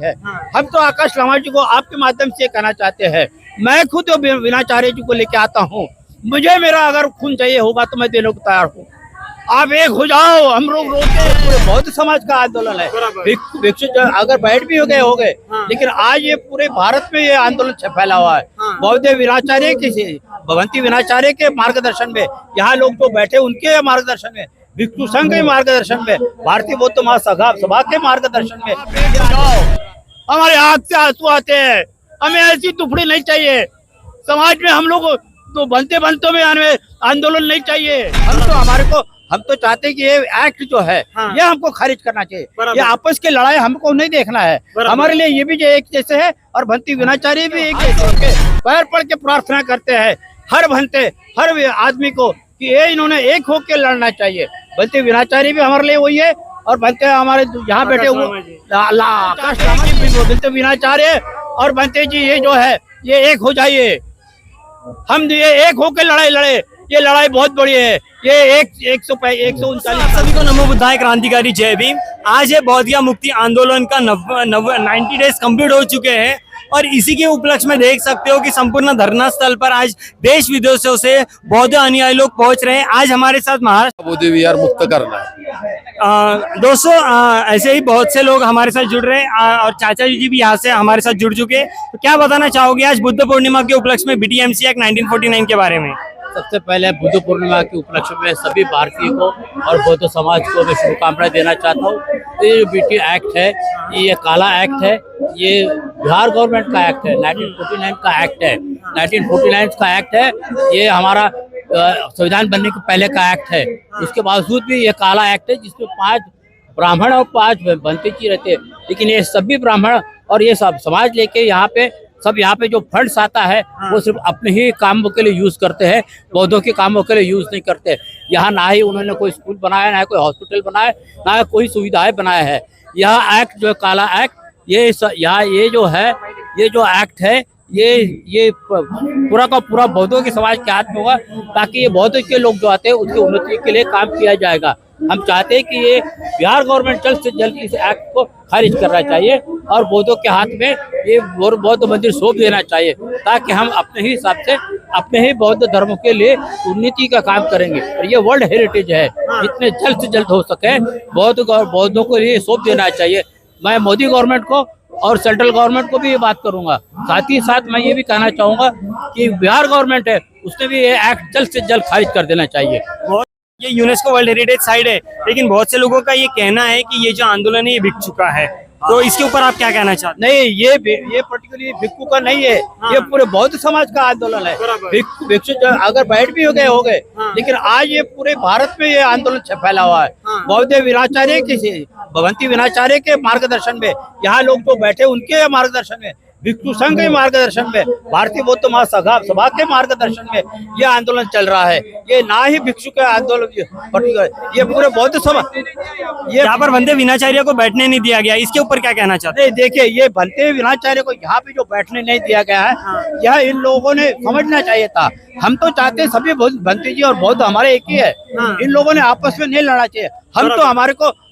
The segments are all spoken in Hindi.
है। हम तो आकाश लामा जी को आपके माध्यम से कहना चाहते हैं, मैं खुद विनाचार्य जी को लेके आता हूँ। मुझे मेरा अगर खून चाहिए होगा तो मैं देने को तैयार हूँ। आप एक हो जाओ, हम लोग रोते हैं। पूरे बौद्ध समाज का आंदोलन है। भिक्षु अगर बैठ भी हो गए लेकिन आज ये पूरे भारत में ये आंदोलन फैला हुआ है। बौद्ध विनाचार्य के भगवंती विनाचार्य के मार्गदर्शन में यहाँ लोग जो बैठे उनके मार्गदर्शन में, भिक्षु संघ के मार्गदर्शन में, भारतीय बौद्ध महासभा के मार्गदर्शन में हमारे आंख से आंसू आते हैं। हमें ऐसी टुकड़ी नहीं चाहिए समाज में। हम लोग तो बनते में आंदोलन नहीं चाहिए। हम तो चाहते हैं कि ये एक्ट जो है ये हमको खारिज करना चाहिए। ये आपस की लड़ाई हमको नहीं देखना है। हमारे लिए ये भी जो एक जैसे है और भंती विनाचार्य भी एक जैसे पैर पड़ के प्रार्थना करते हैं हर आदमी को कि ये इन्होंने एक होकर लड़ना चाहिए। भंती विनाचार्य भी हमारे लिए वही है और भंते हमारे यहाँ बैठे भंते विनाचार्य और भंते जी ये जो है ये एक हो जाइए। हम ये एक होकर लड़ाई लड़े। ये लड़ाई बहुत बड़ी है। ये 139 सभी को नमो बुद्धाय क्रांतिकारी जय भीम। आज है बौद्ध मुक्ति आंदोलन का 90 डेज कंप्लीट हो चुके हैं और इसी के उपलक्ष्य में देख सकते हो कि संपूर्ण धरना स्थल पर आज देश विदेशों से बौद्ध अनुयायी लोग पहुंच रहे हैं। आज हमारे साथ महाराष्ट्र बौद्ध विहार मुक्त करना है। दोस्तों ऐसे ही बहुत से लोग हमारे साथ जुड़ रहे हैं और चाचा जी भी यहाँ से हमारे साथ जुड़ चुके हैं। तो क्या बताना चाहोगे आज बुद्ध पूर्णिमा के उपलक्ष्य में BTMC एक्ट 1949 के बारे में? सबसे पहले बुद्ध पूर्णिमा के उपलक्ष्य में सभी भारतीय को और बौद्ध समाज को मैं शुभकामनाएं देना चाहता हूँ। ये जो BT एक्ट है ये काला एक्ट है। ये बिहार गवर्नमेंट का एक्ट है। 1949 का एक्ट है। 1949 का एक्ट है। ये हमारा संविधान बनने के पहले का एक्ट है। उसके बावजूद भी ये काला एक्ट है जिसमें 5 ब्राह्मण और 5 भंते जी रहते हैं। लेकिन ये सभी ब्राह्मण और ये सब समाज लेके यहाँ पे जो फंड्स आता है वो सिर्फ अपने ही कामों के लिए यूज करते हैं। बौद्धों के कामों के लिए यूज नहीं करते। यहाँ ना ही उन्होंने कोई स्कूल बनाया, ना कोई हॉस्पिटल बनाया, ना कोई सुविधाएं बनाया है। यह एक्ट जो काला एक्ट ये जो है ये जो एक्ट है ये पूरा का पूरा बौद्धों के समाज के हाथ में होगा ताकि ये बौद्ध के लोग जो आते हैं उसकी उन्नति के लिए काम किया जाएगा। हम चाहते हैं कि ये बिहार गवर्नमेंट जल्द से जल्द इस एक्ट को खारिज करना चाहिए और बौद्धों के हाथ में ये बौद्ध मंदिर सौंप देना चाहिए ताकि हम अपने ही हिसाब से अपने ही बौद्ध धर्म के लिए उन्नति का काम करेंगे। और ये वर्ल्ड हेरिटेज है। जितने जल्द से जल्द हो सके बौद्धों को ये सौंप देना चाहिए। मैं मोदी गवर्नमेंट को और सेंट्रल गवर्नमेंट को भी ये बात करूंगा। साथ ही साथ मैं ये भी कहना चाहूंगा कि बिहार गवर्नमेंट है उसने भी ये एक्ट जल्द से जल्द खारिज कर देना चाहिए। ये यूनेस्को वर्ल्ड हेरिटेज साइट है लेकिन बहुत से लोगों का ये कहना है कि ये जो आंदोलन है ये बिक चुका है। तो इसके ऊपर आप क्या कहना चाहते हैं? नहीं, ये पर्टिकुलरली भिक्षु का नहीं है। ये पूरे बौद्ध समाज का आंदोलन है। भिक्षु अगर बैठ भी हो गए लेकिन आज ये पूरे भारत में ये आंदोलन फैला हुआ है। बौद्ध विनाचार्य के भगवंती विनाचार्य के मार्गदर्शन में, यहाँ लोग जो बैठे उनके मार्गदर्शन में, भिक्षु संघ के मार्गदर्शन में, भारतीय बौद्ध महासभा के मार्गदर्शन में ये आंदोलन चल रहा है। ये ना ही भिक्षु के आंदोलन ये पूरे बौद्ध समाज यहाँ पर भंते विनाचार्य को बैठने नहीं दिया गया। इसके ऊपर क्या कहना चाहते हैं? देखिए ये भंते विनाचार्य को यहाँ पे जो बैठने नहीं दिया गया है यह इन लोगों ने समझना चाहिए था। हम तो चाहते हैं सभी भंते जी और बौद्ध हमारे एक ही है। इन लोगों ने आपस में नहीं लड़ना चाहिए।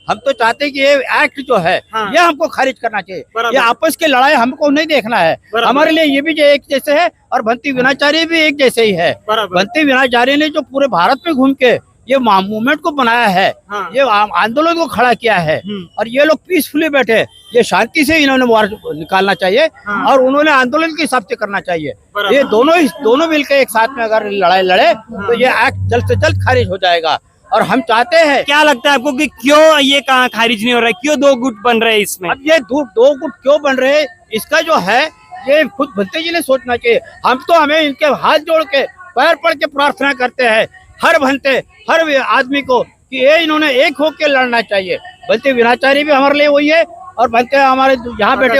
हम तो चाहते हैं कि ये एक्ट जो है ये हमको खारिज करना चाहिए। ये आपस की लड़ाई हमको नहीं देखना है। हमारे लिए ये भी जो एक जैसे है और भंती विनाचार्य भी एक जैसे ही है। भंती विनाचार्य ने जो पूरे भारत में घूम के ये मूवमेंट को बनाया है, ये आंदोलन को खड़ा किया है और ये लोग पीसफुली बैठे। ये शांति से इन्होंने वार निकालना चाहिए और उन्होंने आंदोलन के हिसाब से करना चाहिए। ये दोनों मिलकर एक साथ में अगर लड़ाई लड़े तो ये एक्ट जल्द से जल्द खारिज हो जाएगा। और हम चाहते हैं, क्या लगता है आपको कि क्यों ये खारिज नहीं हो रहा है? क्यों 2 गुट बन रहे हैं इसमें? अब ये 2 गुट क्यों बन रहे हैं इसका जो है ये खुद भंते जी ने सोचना चाहिए। हमें इनके हाथ जोड़ के पैर पड़ के प्रार्थना करते हैं हर आदमी को कि ये इन्होंने एक होकर लड़ना चाहिए। भंते विनाचार्य भी हमारे लिए वही है और भंते हमारे यहाँ बैठे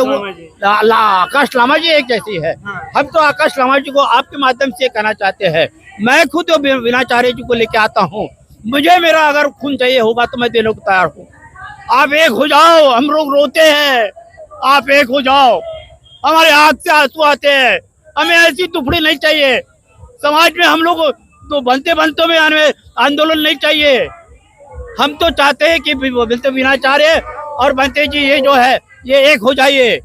आकाश लामा जी एक जैसी है। हम तो आकाश लामा जी को आपके माध्यम से कहना चाहते हैं, मैं खुद विनाचार्य जी को लेके आता हूँ। मुझे मेरा अगर खून चाहिए होगा तो मैं देने को तैयार हूँ। आप एक हो जाओ, हम लोग रोते हैं। आप एक हो जाओ, हमारे आंख से आंसू आते हैं। हमें ऐसी टुकड़ी नहीं चाहिए समाज में। हम लोग तो बनते में आंदोलन नहीं चाहिए। हम तो चाहते हैं कि विनाचार्य और भंते जी ये जो है ये एक हो जाइए,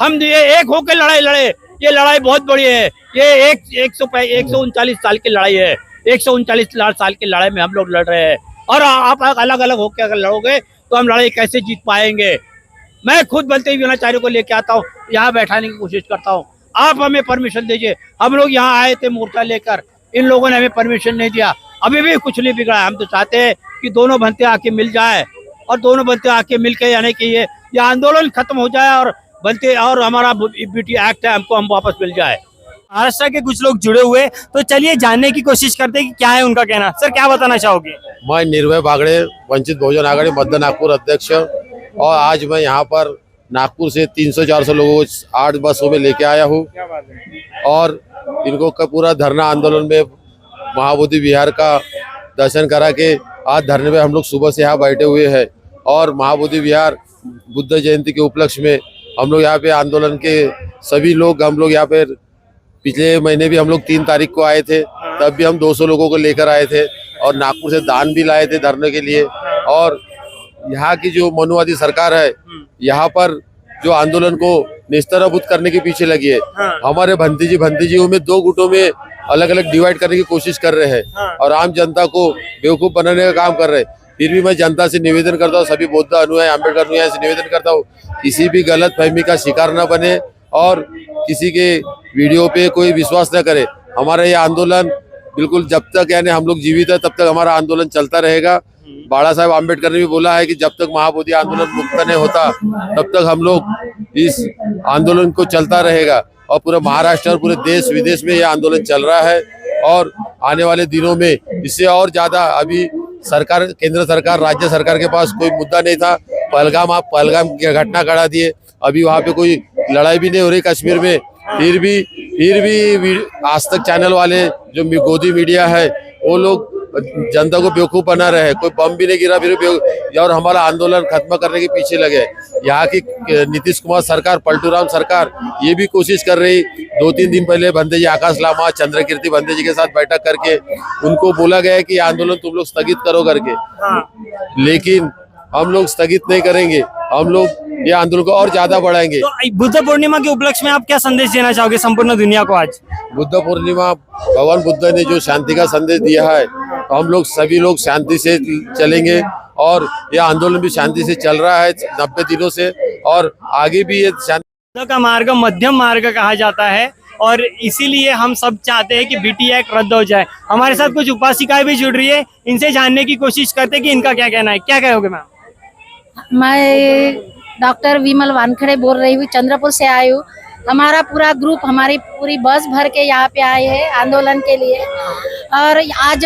हम ये एक होकर लड़ाई लड़े। ये लड़ाई बहुत बड़ी है। ये 139 साल की लड़ाई है। 139 साल की लड़ाई में हम लोग लड़ रहे हैं, और आप अलग अलग होकर अगर लड़ोगे तो हम लड़ाई कैसे जीत पाएंगे। मैं खुद बलते व्याचार्यों को लेके आता हूँ, यहाँ बैठाने की कोशिश करता हूँ। आप हमें परमिशन दीजिए। हम लोग यहाँ आए थे मोर्चा लेकर, इन लोगों ने हमें परमिशन नहीं दिया। अभी भी कुछ नहीं बिगड़ा। हम तो चाहते हैं कि दोनों बनते आके मिल जाए, और दोनों बनते आके मिल के, यानी कि ये आंदोलन खत्म हो जाए, और बनते और हमारा बीटी एक्ट है हमको हम वापस मिल जाए। महाराष्ट्र के कुछ लोग जुड़े हुए, तो चलिए जानने की कोशिश करते हैं कि क्या है उनका कहना। सर, क्या बताना चाहोगे? मैं निर्भय बागड़े, वंचित बहुजन आघाड़ी मध्य नागपुर अध्यक्ष, और आज मैं यहाँ पर नागपुर से 300-400 लोगों को 8 बसों में लेके आया हूँ, और इनको का पूरा धरना आंदोलन में महाबोधि विहार का दर्शन करा के आज धरने में हम लोग सुबह से यहाँ बैठे हुए हैं। और महाबोधि विहार बुद्ध जयंती के उपलक्ष्य में हम लोग यहाँ पे आंदोलन के सभी लोग, हम लोग यहाँ पे पिछले महीने भी हम लोग 3 तारीख को आए थे, तब भी हम 200 लोगों को लेकर आए थे, और नागपुर से दान भी लाए थे धरने के लिए। और यहाँ की जो मनुवादी सरकार है, यहाँ पर जो आंदोलन को निस्तराभूत करने के पीछे लगी है। हमारे भंतीजियों में 2 गुटों में अलग अलग डिवाइड करने की कोशिश कर रहे हैं, और आम जनता को बेवकूफ बनाने का काम कर रहे हैं। फिर भी मैं जनता से निवेदन करता हूँ, सभी बौद्ध अनुयायी, अम्बेडकर अनुयायी से निवेदन करता हूँ, किसी भी गलत फहमी का शिकार न बने, और किसी के वीडियो पे कोई विश्वास न करे। हमारा ये आंदोलन बिल्कुल जब तक यानी हम लोग जीवित है तब तक हमारा आंदोलन चलता रहेगा। बाला साहेब आम्बेडकर ने भी बोला है कि जब तक महाबोधि आंदोलन मुक्त नहीं होता तब तक हम लोग इस आंदोलन को चलता रहेगा। और पूरे महाराष्ट्र और पूरे देश विदेश में ये आंदोलन चल रहा है, और आने वाले दिनों में इससे और ज्यादा। अभी सरकार, केंद्र सरकार, राज्य सरकार के पास कोई मुद्दा नहीं था। पहलगाम की घटना करा दिए, अभी वहाँ पे कोई लड़ाई भी नहीं हो रही कश्मीर में। फिर भी आज तक चैनल वाले जो गोदी मीडिया है, वो लोग जनता को बेवकूफ बना रहे हैं। कोई बम भी नहीं गिरा, फिर भी, और हमारा आंदोलन खत्म करने के पीछे लगे। यहाँ की नीतीश कुमार सरकार, पलटूराम सरकार, ये भी कोशिश कर रही। 2-3 दिन पहले बंदे जी आकाश लामा, चंद्रकीर्ति बंदे जी के साथ बैठक करके उनको बोला गया है कि आंदोलन तुम लोग स्थगित करो करके, लेकिन हम लोग स्थगित नहीं करेंगे। हम लोग ये आंदोलन को और ज्यादा बढ़ाएंगे। तो बुद्ध पूर्णिमा के उपलक्ष्य में आप क्या संदेश देना चाहोगे संपूर्ण दुनिया को? आज बुद्ध पूर्णिमा, भगवान बुद्ध ने जो शांति का संदेश दिया है, तो हम लोग सभी लोग शांति से चलेंगे, और यह आंदोलन भी शांति से चल रहा है 90 दिनों से, और आगे भी ये शांति का मार्ग मध्यम मार्ग कहा जाता है, और इसीलिए हम सब चाहते हैं कि बीटी एक्ट रद्द हो जाए। हमारे साथ कुछ उपासिकाएं भी जुड़ रही है, इनसे जानने की कोशिश करते हैं कि इनका क्या कहना है। क्या कहोगे मैम? मैं डॉक्टर विमल वानखड़े बोल रही हूँ, चंद्रपुर से आई हूँ। हमारा पूरा ग्रुप, हमारी पूरी बस भर के यहाँ पे आए हैं आंदोलन के लिए। और आज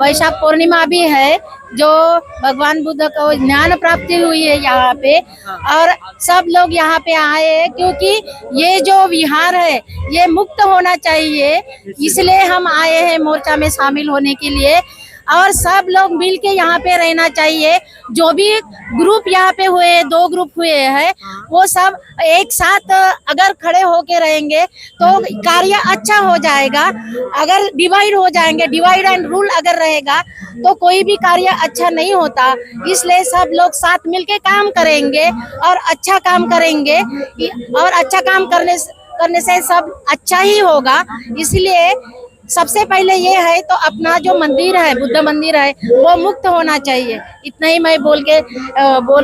वैशाख पूर्णिमा भी है, जो भगवान बुद्ध को ज्ञान प्राप्ति हुई है यहाँ पे, और सब लोग यहाँ पे आए हैं क्योंकि ये जो विहार है ये मुक्त होना चाहिए, इसलिए हम आए हैं मोर्चा में शामिल होने के लिए। और सब लोग मिल के यहाँ पे रहना चाहिए। जो भी ग्रुप यहाँ पे हुए, 2 ग्रुप हुए हैं, वो सब एक साथ अगर खड़े होके रहेंगे तो कार्य अच्छा हो जाएगा। अगर डिवाइड हो जाएंगे, डिवाइड एंड रूल अगर रहेगा तो कोई भी कार्य अच्छा नहीं होता। इसलिए सब लोग साथ मिलके काम करेंगे और अच्छा काम करेंगे, और अच्छा काम करने से सब अच्छा ही होगा। इसलिए सबसे पहले ये है तो अपना जो मंदिर है, बुद्ध मंदिर है, वो मुक्त होना चाहिए। इतना ही मैं बोल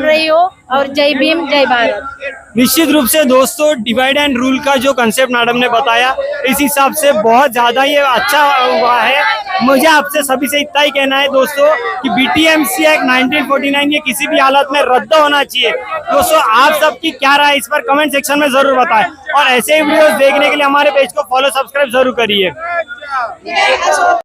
रही हूँ। और जय भीम, जय भारत। निश्चित रूप से दोस्तों, डिवाइड एंड रूल का जो कंसेप्ट मैडम ने बताया, इस हिसाब से बहुत ज्यादा ये अच्छा हुआ है। मुझे आपसे सभी से इतना ही कहना है दोस्तों कि बीटीएमसी एक्ट 1949 ये किसी भी हालत में रद्द होना चाहिए। दोस्तों, आप सबकी क्या राय इस पर कमेंट सेक्शन में जरूर बताएं, और ऐसे ही वीडियोस देखने के लिए हमारे पेज को फॉलो, सब्सक्राइब जरूर करिए।